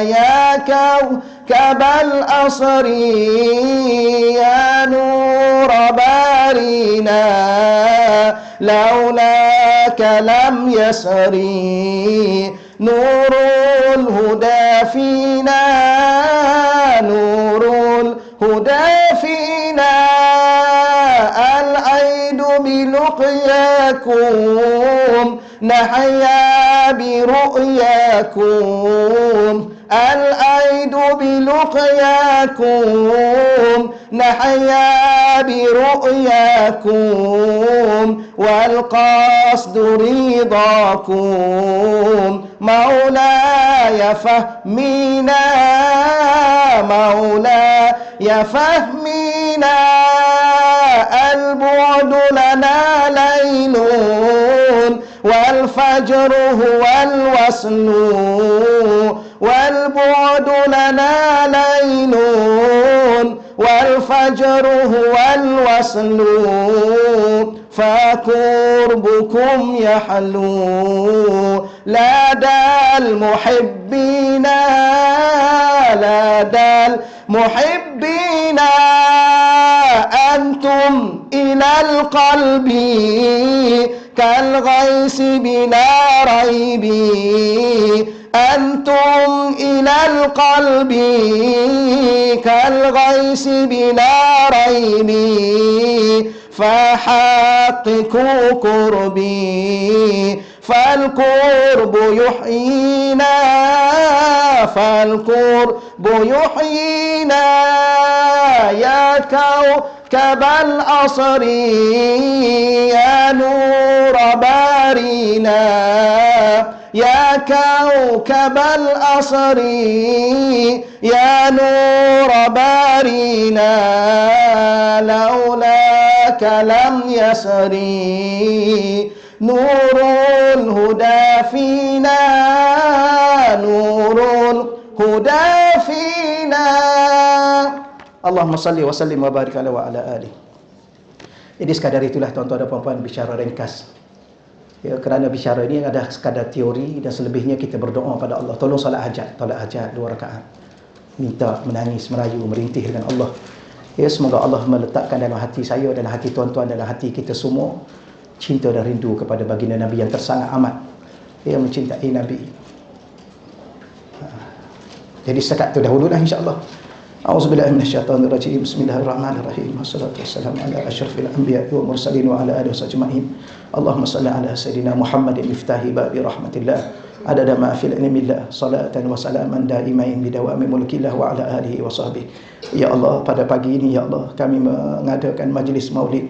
ya kawkabal asri ya nur barina, laulaka lam yasri nurul huda fina, nurul huda fina. Al-aidu biluqyakum nahya biru'yakum, al-aidu biluqyakum nahya biru'yakum, wal qasdu ridakum, maulaya fahmina, maulaya fahmina. البعد لنا ليل والفجر هو الوصل والبعد لنا ليل والفجر هو الوصل فقربكم يحلو لدى المحبين لدى المحبين أنتم إلى القلب كالغيث بلا ريب أنتم إلى القلب كالغيث بلا ريب فحققوا قربي فالقرب يحيينا فالقرب يحيينا يا كوكب الأصر يا نور بارينا يا كوكب الأصر يا نور بارينا لولاك لم يسري نور الهدى فينا نور الهدى فينا Allahumma salli wa sallim wa barik ala wa ala alihi. Jadi sekadar itulah tuan-tuan dan puan-puan bicara ringkas. Ya, kerana bicara ini ada sekadar teori dan selebihnya kita berdoa pada Allah. Tolong solat hajat 2 rakaat. Minta, menangis, merayu, merintih dengan Allah. Ya, semoga Allah meletakkan dalam hati saya, dalam hati tuan-tuan, dalam hati kita semua cinta dan rindu kepada baginda Nabi yang tersangat amat. Ya, mencintai Nabi. Jadi setakat itu dahululah insya-Allah. A'udzubillahi minasyaitonirrajim. Bismillahirrahmanirrahim. Wassalatu wassalamu ala asyrafil anbiya'i wal mursalin wa ala alihi wasajma'in. Allahumma shalli ala sayidina Muhammadin miftahi babi rahmatillah adada ma fil ilmillah salatan wa salaman daimain bidawami mulkillah wa ala alihi wa sahbihi. Ya Allah, pada pagi ini ya Allah kami mengadakan majlis maulid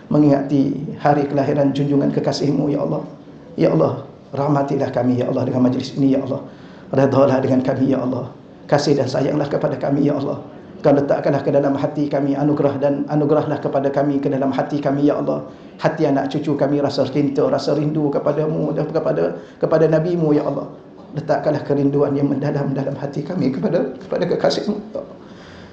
mengingati hari kelahiran junjungan kekasihmu ya Allah. Ya Allah, rahmatilah kami ya Allah dengan majlis ini ya Allah. Redhalah dengan kami ya Allah. Kasih dan sayanglah kepada kami ya Allah. Kau letakkanlah ke dalam hati kami anugerah dan anugerahlah kepada kami ke dalam hati kami ya Allah. Hati anak cucu kami rasa cinta, rasa rindu kepadamu dan kepada nabimu ya Allah. Letakkanlah kerinduan yang mendalam dalam hati kami kepada kekasihmu.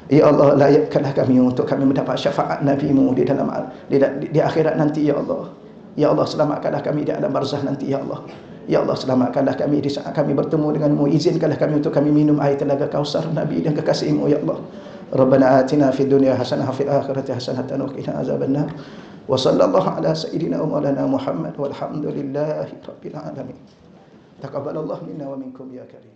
Ya Allah, layakkanlah kami untuk kami mendapat syafaat nabimu di dalam di akhirat nanti ya Allah. Ya Allah, selamatkanlah kami di alam barzah nanti ya Allah. Ya Allah, selamatkanlah kami di saat kami bertemu denganmu. Izinkanlah kami untuk kami minum air telaga Kausar Nabi dan kekasihmu ya Allah. Rabbana atina fid dunya hasanah fil akhirati hasanah wa qina azabannar. Wa sallallahu ala sayyidina wa maulana Muhammad walhamdulillahi rabbil alamin. Taqabbalallahu minna wa minkum ya karim.